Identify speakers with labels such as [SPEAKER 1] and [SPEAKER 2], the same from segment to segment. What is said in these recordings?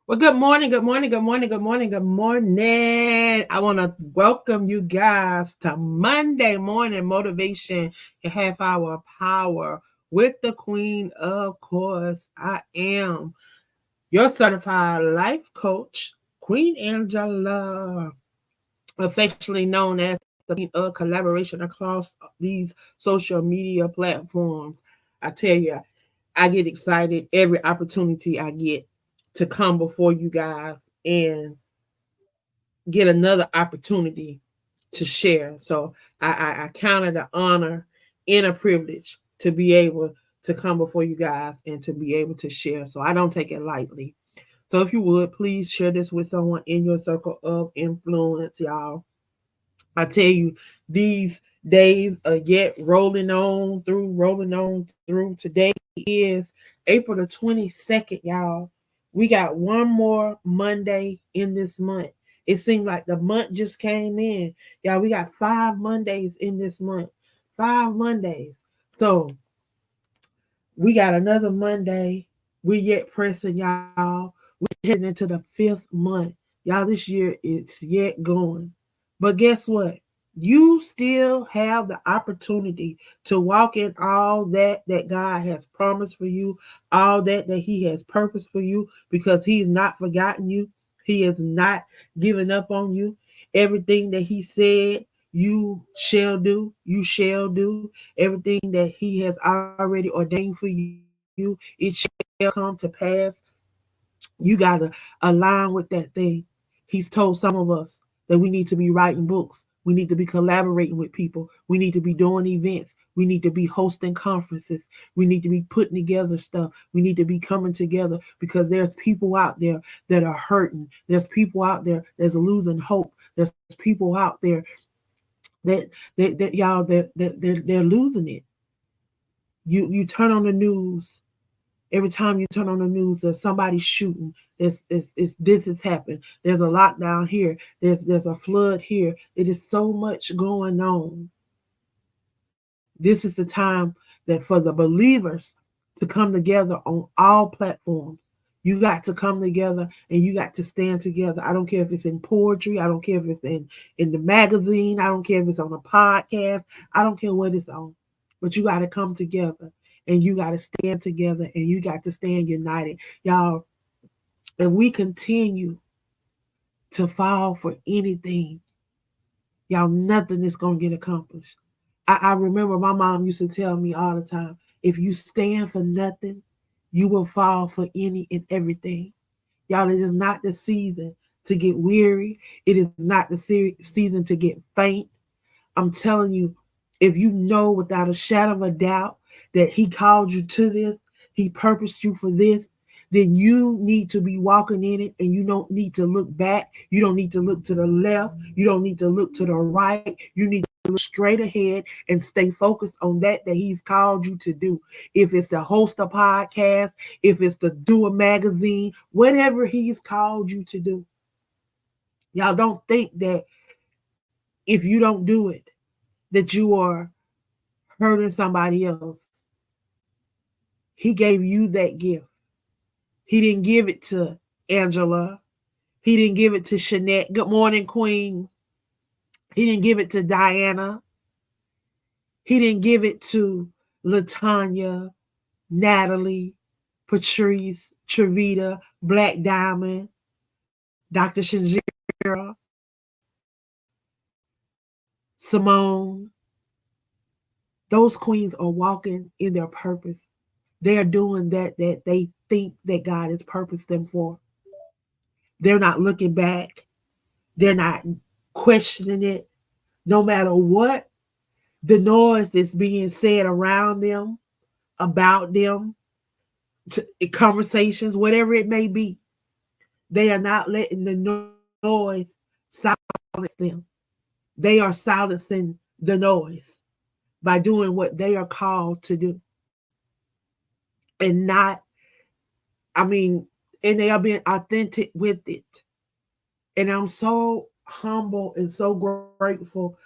[SPEAKER 1] Well, good morning, good morning, good morning, good morning, good morning. I want to welcome you guys to Monday morning motivation, your half hour of power with the Queen. Of course, I am your certified life coach, Queen Angela, affectionately known as the Queen of Collaboration across these social media platforms. I tell you, I get excited every opportunity I get to come before you guys and get another opportunity to share. So I count it an honor and a privilege to be able to come before you guys and to be able to share. So I don't take it lightly. So if you would, please share this with someone in your circle of influence, y'all. I tell you, these days are yet rolling on through. Today is April the 22nd, y'all. We got one more Monday in this month. It seemed like the month just came in. Y'all, we got 5 Mondays in this month. 5 Mondays. So we got another Monday. We yet pressing, y'all. We're heading into the 5th month. Y'all, this year it's yet going. But guess what? You still have the opportunity to walk in all that God has promised for you, all that He has purpose for you, because He's not forgotten you. He has not given up on you. Everything that He said you shall do. Everything that He has already ordained for you, it shall come to pass. You got to align with that thing. He's told some of us that we need to be writing books. We need to be collaborating with people. We need to be doing events. We need to be hosting conferences. We need to be putting together stuff. We need to be coming together because there's people out there that are hurting. There's people out there that's losing hope. There's people out there that y'all they're losing it. You turn on the news. Every time you turn on the news, there's somebody shooting. This has happened. There's a lockdown here. There's a flood here. It is so much going on. This is the time that for the believers to come together on all platforms. You got to come together and you got to stand together. I don't care if it's in poetry. I don't care if it's in the magazine. I don't care if it's on a podcast. I don't care what it's on. But you got to come together and you got to stand together and you got to stand united. Y'all, if we continue to fall for anything, y'all, nothing is going to get accomplished. I remember my mom used to tell me all the time, if you stand for nothing, you will fall for any and everything. Y'all, it is not the season to get weary. It is not the season to get faint. I'm telling you, if you know without a shadow of a doubt that He called you to this, He purposed you for this, then you need to be walking in it and you don't need to look back. You don't need to look to the left. You don't need to look to the right. You need to look straight ahead and stay focused on that He's called you to do. If it's to host a podcast, if it's to do a magazine, whatever He's called you to do. Y'all don't think that if you don't do it, that you are hurting somebody else. He gave you that gift. He didn't give it to Angela. He didn't give it to Shanette. Good morning, Queen. He didn't give it to Diana. He didn't give it to Latanya, Natalie, Patrice, Trevita, Black Diamond, Dr. Shanjira, Simone. Those queens are walking in their purpose. They are doing that they think that God has purposed them for. They're not looking back. They're not questioning it. No matter what the noise that's being said around them, about them, conversations, whatever it may be, they are not letting the noise silence them. They are silencing the noise by doing what they are called to do. And not, I mean, and they are being authentic with it. And I'm so humble and so grateful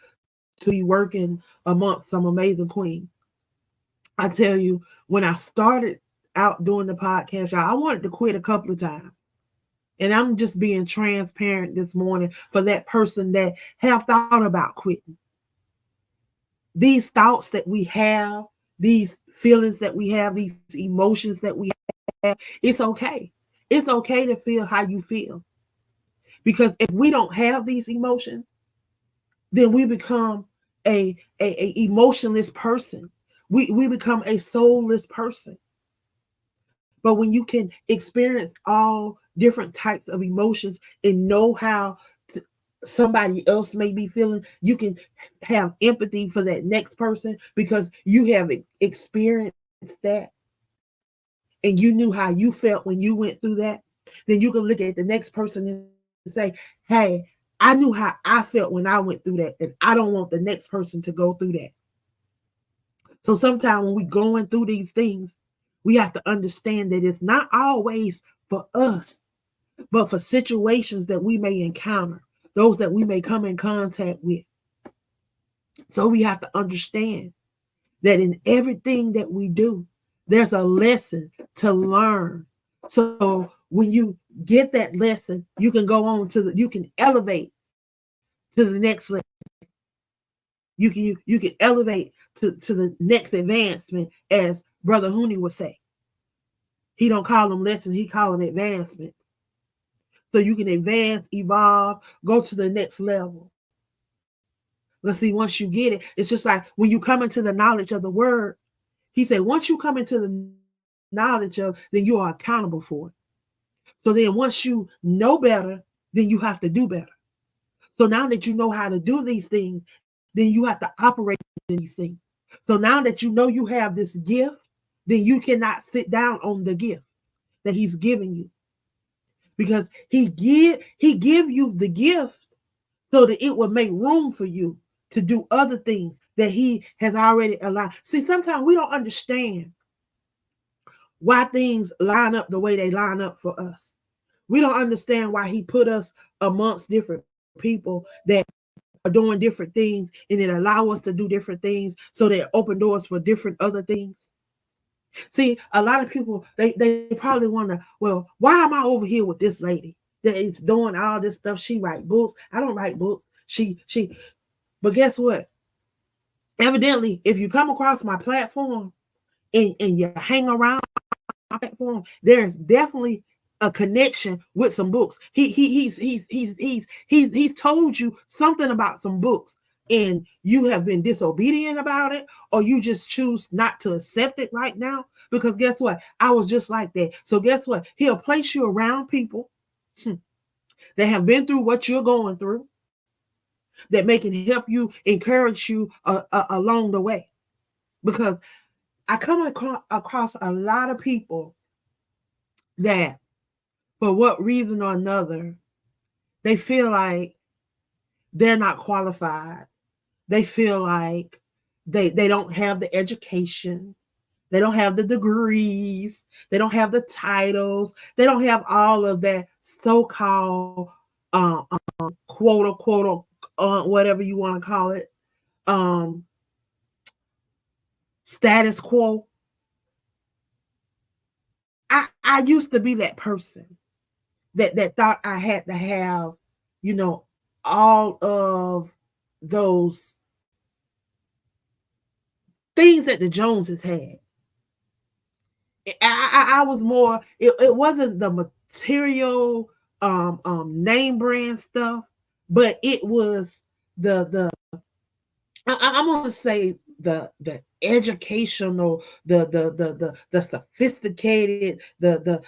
[SPEAKER 1] to be working amongst some amazing queens. I tell you, when I started out doing the podcast, y'all, I wanted to quit a couple of times. And I'm just being transparent this morning for that person that have thought about quitting. These thoughts that we have, these feelings that we have, these emotions that we have, it's okay. It's okay to feel how you feel. Because if we don't have these emotions, then we become a emotionless person. We become a soulless person. But when you can experience all different types of emotions and know how somebody else may be feeling, you can have empathy for that next person because you have experienced that and you knew how you felt when you went through that. Then you can look at the next person and say, hey, I knew how I felt when I went through that, and I don't want the next person to go through that. So sometimes when we're going through these things, we have to understand that it's not always for us, but for situations that we may encounter, those that we may come in contact with. So we have to understand that in everything that we do, there's a lesson to learn. So when you get that lesson, you can go on you can elevate to the next lesson. You can elevate to the next advancement, as Brother Hooney would say. He don't call them lessons, he call them advancements. So you can advance, evolve, go to the next level. Let's see, once you get it, it's just like when you come into the knowledge of the word, he said, once you come into the knowledge of, then you are accountable for it. So then once you know better, then you have to do better. So now that you know how to do these things, then you have to operate in these things. So now that you know you have this gift, then you cannot sit down on the gift that he's giving you. Because he give you the gift so that it will make room for you to do other things that he has already allowed. See, sometimes we don't understand why things line up the way they line up for us. We don't understand why he put us amongst different people that are doing different things, and it allow us to do different things so that open doors for different other things. See, a lot of people, they probably wonder, well, why am I over here with this lady that is doing all this stuff? She write books. I don't write books. But guess what? Evidently, if you come across my platform and you hang around my platform, there's definitely a connection with some books. He's told you something about some books, and you have been disobedient about it, or you just choose not to accept it right now. Because guess what? I was just like that. So guess what? He'll place you around people that have been through what you're going through, that may can help you, encourage you along the way. Because I come across a lot of people that, for what reason or another, they feel like they're not qualified. They feel like they don't have the education. They don't have the degrees. They don't have the titles. They don't have all of that so-called quote unquote whatever you want to call it, status quo. I used to be that person that thought I had to have, all of those things that the Joneses had. I was more, it wasn't the material name brand stuff, but it was I'm gonna say the educational, the sophisticated, the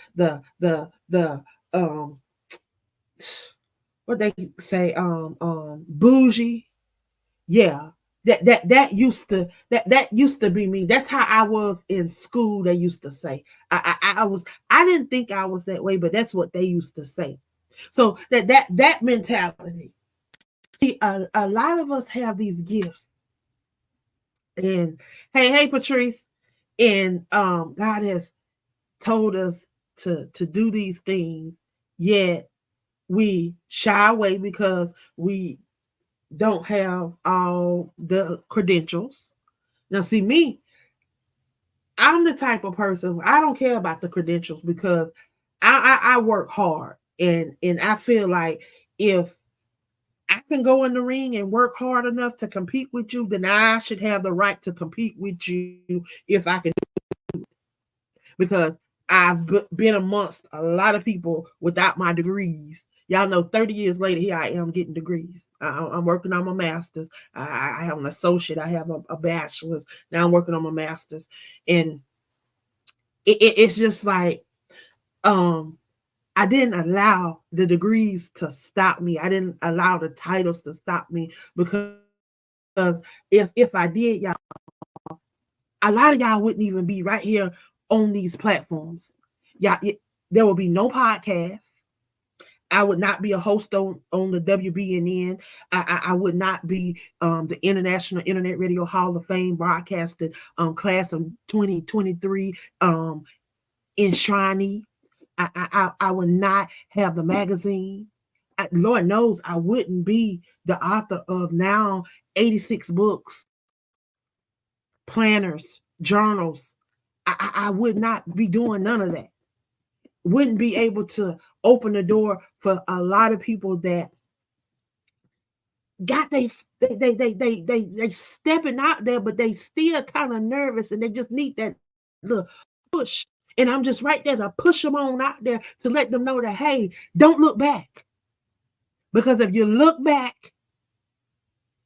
[SPEAKER 1] what they say, bougie. Yeah. That used to be me. That's how I was in school. They used to say I didn't think I was that way, but that's what they used to say. So that mentality. See, a lot of us have these gifts. And hey, Patrice, and God has told us to do these things, yet we shy away because we don't have all the credentials. Now, see me, I'm the type of person, I don't care about the credentials because I work hard. And I feel like if I can go in the ring and work hard enough to compete with you, then I should have the right to compete with you if I can, because I've been amongst a lot of people without my degrees. Y'all know 30 years later, here I am getting degrees. I'm working on my master's. I have an associate. I have a bachelor's. Now I'm working on my master's. And it's just like, I didn't allow the degrees to stop me. I didn't allow the titles to stop me, because if I did, y'all, a lot of y'all wouldn't even be right here on these platforms. Yeah, there will be no podcast. I would not be a host on the WBNN. I would not be the International Internet Radio Hall of Fame broadcasted class of 2023 enshrinee. I would not have the magazine. Lord knows I wouldn't be the author of now 86 books, planners, journals. I would not be doing none of that. Wouldn't be able to open the door for a lot of people that got they stepping out there, but they still kind of nervous and they just need that little push. And I'm just right there to push them on out there to let them know that, hey, don't look back. Because if you look back,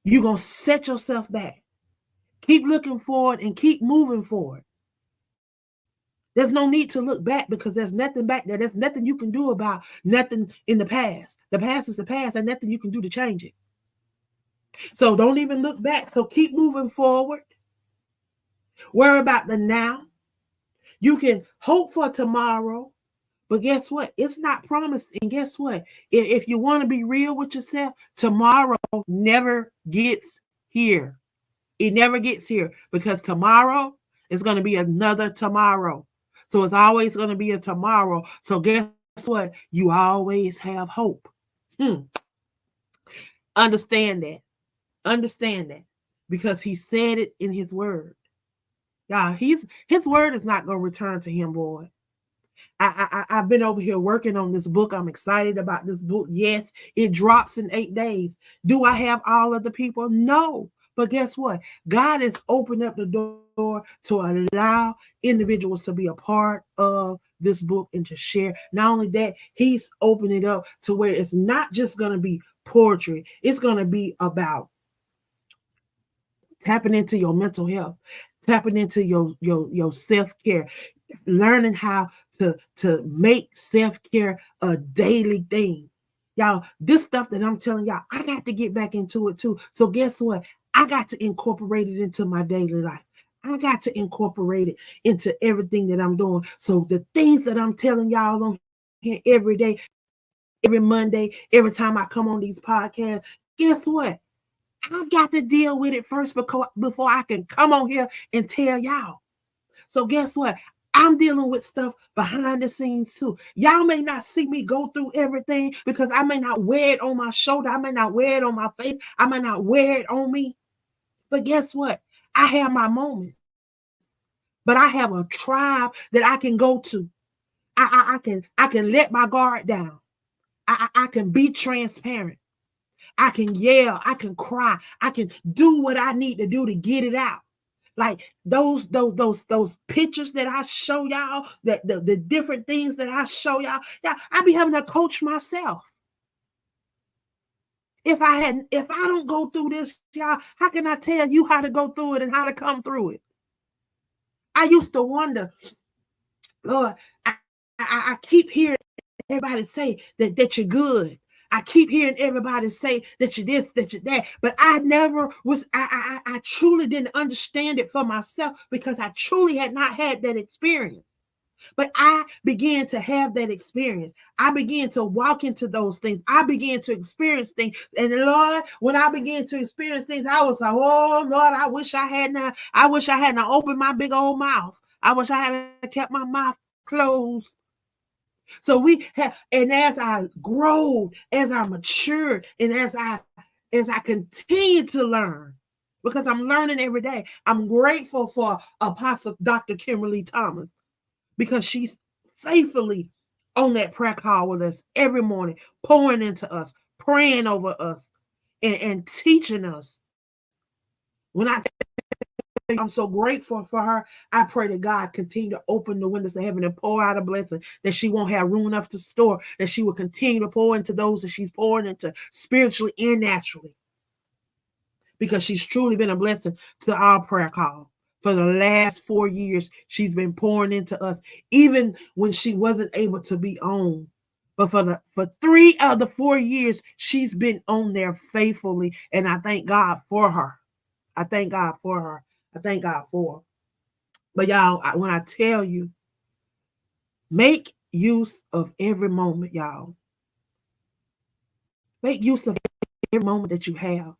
[SPEAKER 1] you're going to set yourself back. Keep looking forward and keep moving forward. There's no need to look back, because there's nothing back there. There's nothing you can do about nothing in the past. The past is the past, and nothing you can do to change it. So don't even look back. So keep moving forward. Worry about the now. You can hope for tomorrow, but guess what? It's not promised. And guess what? If you want to be real with yourself, tomorrow never gets here. It never gets here, because tomorrow is going to be another tomorrow. So it's always going to be a tomorrow. So guess what? You always have hope. Understand that. Understand that. Because he said it in his word. Y'all, his word is not going to return to him, boy. I've been over here working on this book. I'm excited about this book. Yes, it drops in 8 days. Do I have all of the people? No. But guess what? God has opened up the door to allow individuals to be a part of this book and to share. Not only that, he's opened it up to where it's not just going to be poetry. It's going to be about tapping into your mental health, tapping into your self-care, learning how to make self-care a daily thing. Y'all, this stuff that I'm telling y'all, I got to get back into it too. So guess what? I got to incorporate it into my daily life. I got to incorporate it into everything that I'm doing. So the things that I'm telling y'all on here every day, every Monday, every time I come on these podcasts, guess what? I got to deal with it first before I can come on here and tell y'all. So guess what? I'm dealing with stuff behind the scenes too. Y'all may not see me go through everything, because I may not wear it on my shoulder. I may not wear it on my face. I may not wear it on me. But guess what? I have my moments. But I have a tribe that I can go to. I can let my guard down. I can be transparent. I can yell. I can cry. I can do what I need to do to get it out. Like those pictures that I show y'all, that the different things that I show y'all, I be having to coach myself. If I don't go through this, y'all, how can I tell you how to go through it and how to come through it? I used to wonder, Lord, I keep hearing everybody say that you're good. I keep hearing everybody say that you're this, that you're that, but I never was, I truly didn't understand it for myself, because I truly had not had that experience. But I began to have that experience. I began to walk into those things. I began to experience things. And Lord, when I began to experience things, I was like, oh Lord, I wish I hadn't opened my big old mouth. I wish I hadn't kept my mouth closed. So we have, and as I grow, as I matured, and as I continue to learn, because I'm learning every day. I'm grateful for Apostle Dr. Kimberly Thomas, because she's faithfully on that prayer call with us every morning, pouring into us, praying over us, and teaching us. When I'm so grateful for her, I pray that God continue to open the windows of heaven and pour out a blessing that she won't have room enough to store, that she will continue to pour into those that she's pouring into spiritually and naturally, because she's truly been a blessing to our prayer call. For the last 4 years, she's been pouring into us, even when she wasn't able to be on. But for 3 of the 4 years, she's been on there faithfully, and I thank God for her. I thank God for her. I thank God for her. But y'all, when I tell you, make use of every moment, y'all. Make use of every moment that you have.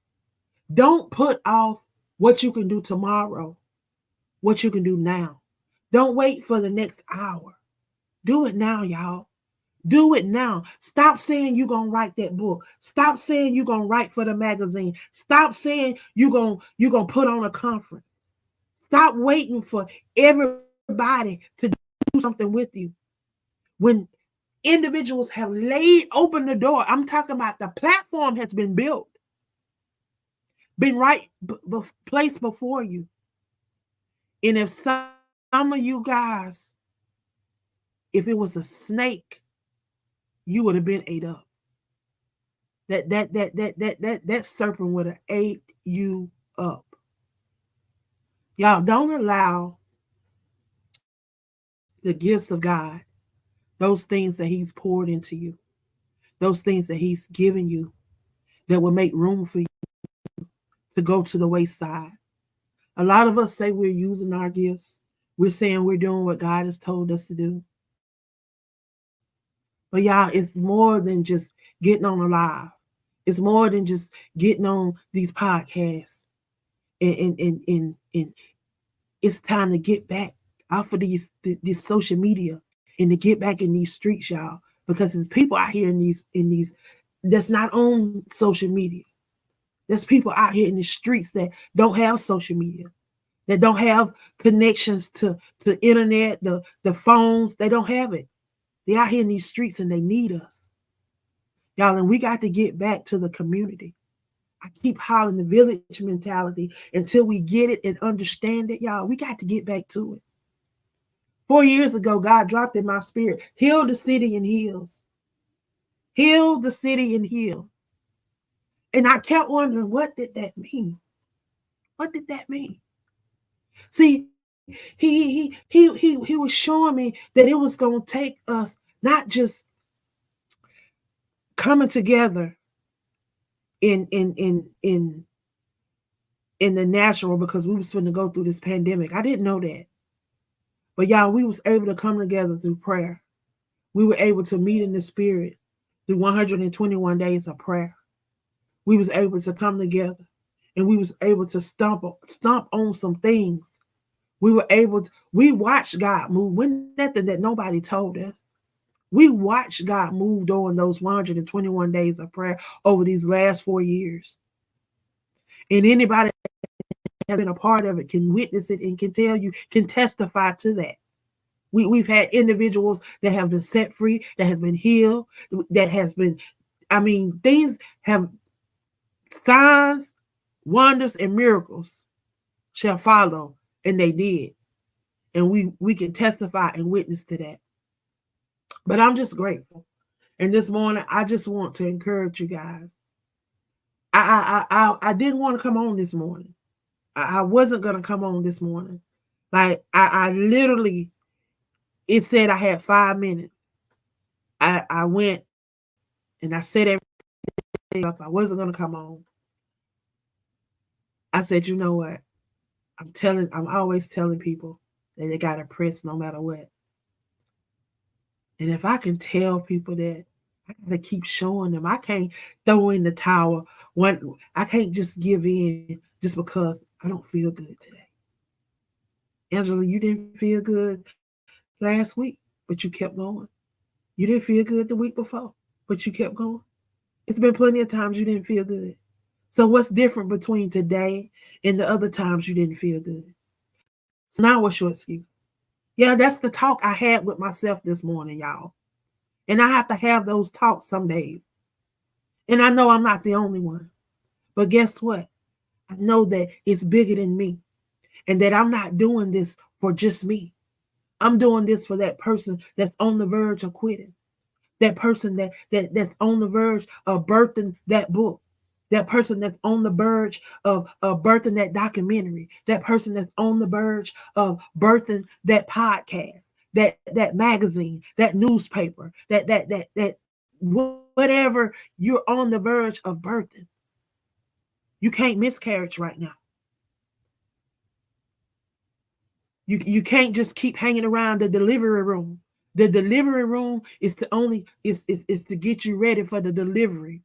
[SPEAKER 1] Don't put off what you can do tomorrow, what you can do now. Don't wait for the next hour. Do it now, y'all. Do it now. Stop saying you're going to write that book. Stop saying you're going to write for the magazine. Stop saying you're going to put on a conference. Stop waiting for everybody to do something with you. When individuals have laid open the door, I'm talking about the platform has been built, been placed before you. And if some of you guys, if it was a snake, you would have been ate up. That serpent would have ate you up. Y'all, don't allow the gifts of God, those things that he's poured into you, those things that he's given you, that will make room for you to go to the wayside. A lot of us say we're using our gifts. We're saying we're doing what God has told us to do. But y'all, it's more than just getting on a live. It's more than just getting on these podcasts. And it's time to get back off of this social media and to get back in these streets, y'all. Because there's people out here in these that's not on social media. There's people out here in the streets that don't have social media, that don't have connections to internet, the phones. They don't have it. They're out here in these streets and they need us. Y'all, and we got to get back to the community. I keep hollering the village mentality until we get it and understand it, y'all. We got to get back to it. 4 years ago, God dropped in my spirit, heal the city in hills. Heal the city in hills. And I kept wondering, what did that mean? What did that mean? See, he was showing me that it was going to take us not just coming together in the natural, because we was going to go through this pandemic. I didn't know that. But y'all, we was able to come together through prayer. We were able to meet in the spirit through 121 days of prayer. We was able to come together and we was able to stomp on some things. We watched God move when nothing that nobody told us. We watched God move during those 121 days of prayer over these last 4 years. And anybody that has been a part of it can witness it and can tell you, can testify to that. We've had individuals that have been set free, that has been healed, that has been, things have, signs, wonders, and miracles shall follow, and they did. And we can testify and witness to that. But I'm just grateful. And this morning, I just want to encourage you guys. I didn't want to come on this morning. I wasn't going to come on this morning. Like, I literally, it said I had 5 minutes. I went and I said everything up. I wasn't going to come on. I said, you know what? I'm always telling people that they got to press no matter what. And if I can tell people that, I got to keep showing them. I can't throw in the towel. I can't just give in just because I don't feel good today. Angela, you didn't feel good last week, but you kept going. You didn't feel good the week before, but you kept going. It's been plenty of times you didn't feel good. So what's different between today and the other times you didn't feel good? So now what's your excuse? Yeah, that's the talk I had with myself this morning, y'all. And I have to have those talks some days. And I know I'm not the only one. But guess what? I know that it's bigger than me and that I'm not doing this for just me. I'm doing this for that person that's on the verge of quitting. That person that's on the verge of birthing that book. That person that's on the verge of birthing that documentary. That person that's on the verge of birthing that podcast, that magazine, that newspaper, that whatever you're on the verge of birthing. You can't miscarriage right now. You can't just keep hanging around the delivery room. The delivery room is to get you ready for the delivery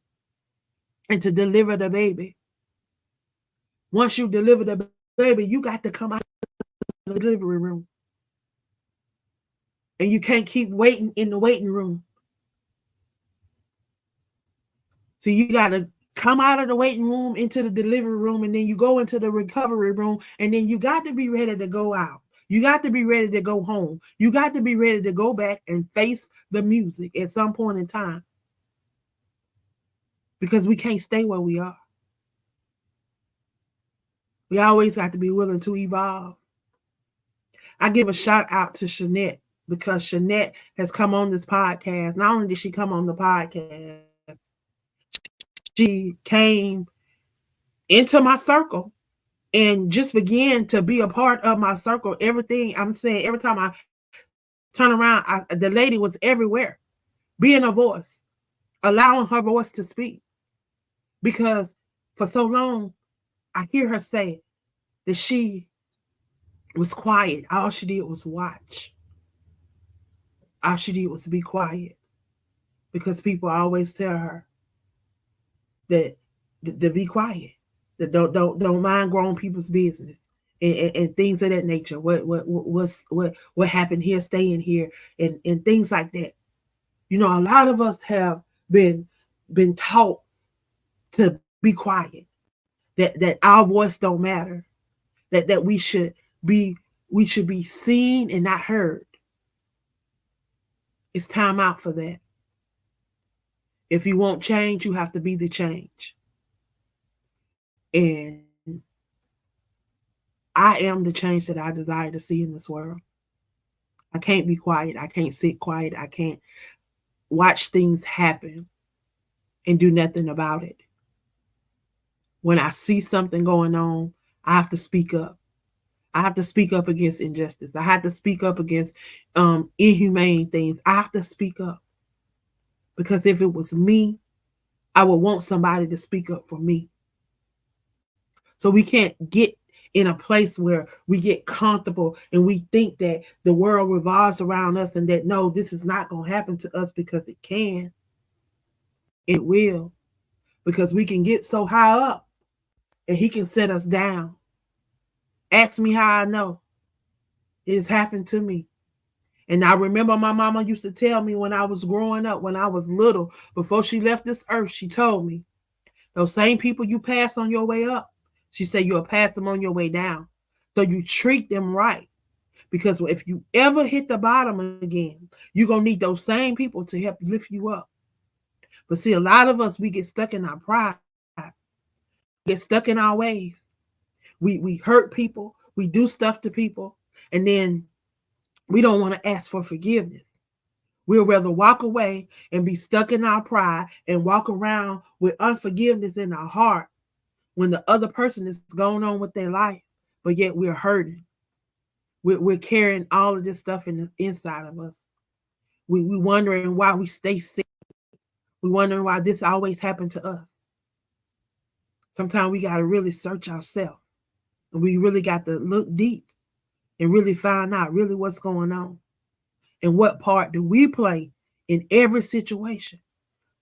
[SPEAKER 1] and to deliver the baby. Once you deliver the baby, you got to come out of the delivery room. And you can't keep waiting in the waiting room. So you got to come out of the waiting room into the delivery room, and then you go into the recovery room, and then you got to be ready to go out. You got to be ready to go home. You got to be ready to go back and face the music at some point in time. Because we can't stay where we are. We always got to be willing to evolve. I give a shout out to Shanette because Shanette has come on this podcast. Not only did she come on the podcast, she came into my circle and just began to be a part of my circle. Everything I'm saying, every time I turn around, the lady was everywhere, being a voice, allowing her voice to speak. Because for so long, I hear her say that she was quiet. All she did was watch. All she did was be quiet. Because people always tell her that to be quiet, that don't mind grown people's business and things of that nature. What happened here, stay in here, and things like that. You know, a lot of us have been taught to be quiet, that our voice don't matter, that we should be seen and not heard. It's time out for that. If you want change, you have to be the change. And I am the change that I desire to see in this world. I can't be quiet. I can't sit quiet. I can't watch things happen and do nothing about it. When I see something going on, I have to speak up. I have to speak up against injustice. I have to speak up against inhumane things. I have to speak up. Because if it was me, I would want somebody to speak up for me. So we can't get in a place where we get comfortable and we think that the world revolves around us and that, no, this is not going to happen to us, because it can. It will. Because we can get so high up and he can set us down. Ask me how I know. It has happened to me. And I remember my mama used to tell me when I was growing up, when I was little, before she left this earth, she told me, those same people you pass on your way up, she said you'll pass them on your way down. So you treat them right. Because if you ever hit the bottom again, you're going to need those same people to help lift you up. But see, a lot of us, we get stuck in our pride, get stuck in our ways. We hurt people, we do stuff to people, and then we don't want to ask for forgiveness. We'll rather walk away and be stuck in our pride and walk around with unforgiveness in our heart when the other person is going on with their life, but yet we're hurting. We're carrying all of this stuff in the inside of us. We wondering why we stay sick. We wondering why this always happened to us. Sometimes we got to really search ourselves. And we really got to look deep and really find out really what's going on. And what part do we play in every situation?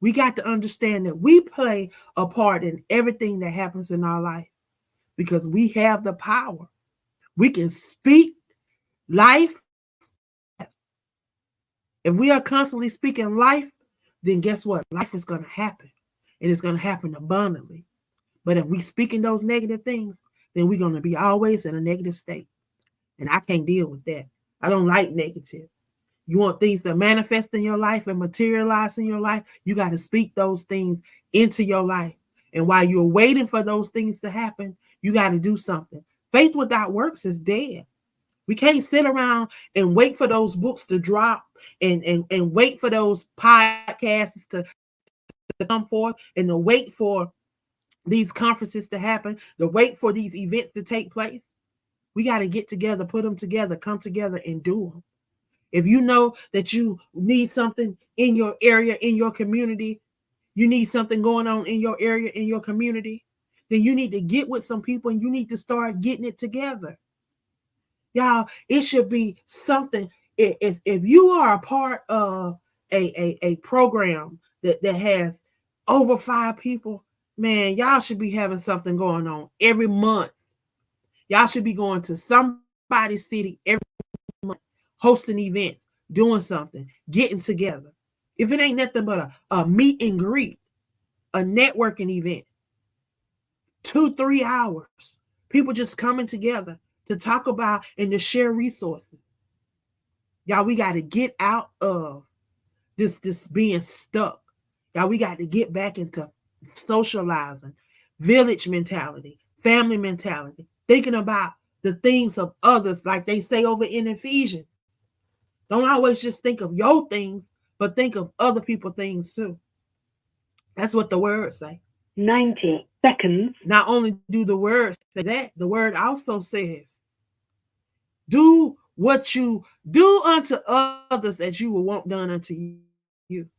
[SPEAKER 1] We got to understand that we play a part in everything that happens in our life because we have the power. We can speak life. If we are constantly speaking life, then guess what? Life is going to happen. And it's going to happen abundantly. But if we speaking those negative things, then we're going to be always in a negative state. And I can't deal with that. I don't like negative. You want things to manifest in your life and materialize in your life, you got to speak those things into your life. And while you're waiting for those things to happen, you got to do something. Faith without works is dead. We can't sit around and wait for those books to drop and wait for those podcasts to come forth and to wait for these conferences to happen, to wait for these events to take place. We got to get together, put them together, come together and do them. If you know that you need something in your area, in your community, you need something going on in your area, in your community, then you need to get with some people and you need to start getting it together. Y'all, it should be something. If you are a part of a program that has over 5 people, man, y'all should be having something going on every month. Y'all should be going to somebody's city every month, hosting events, doing something, getting together. If it ain't nothing but a meet and greet, a networking event, 2-3 hours, people just coming together to talk about and to share resources. Y'all, we got to get out of this being stuck. Y'all, we got to get back into socializing, village mentality, family mentality, thinking about the things of others, like they say over in Ephesians. Don't always just think of your things, but think of other people's things too. That's what the words say.
[SPEAKER 2] 90 seconds.
[SPEAKER 1] Not only do the words say that, the word also says, do what you do unto others as you will want done unto you.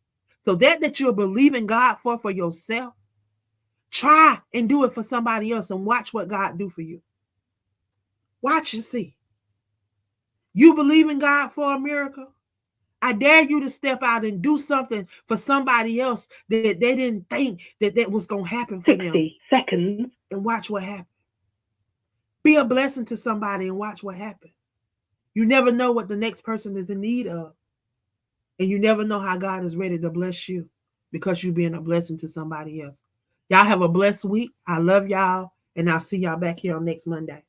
[SPEAKER 1] So that you're believing God for yourself, try and do it for somebody else and watch what God do for you. Watch and see. You believe in God for a miracle? I dare you to step out and do something for somebody else that they didn't think that was going to happen for
[SPEAKER 2] 60
[SPEAKER 1] them.
[SPEAKER 2] 60 seconds.
[SPEAKER 1] And watch what happens. Be a blessing to somebody and watch what happens. You never know what the next person is in need of. And you never know how God is ready to bless you because you're being a blessing to somebody else. Y'all have a blessed week. I love y'all. And I'll see y'all back here on next Monday.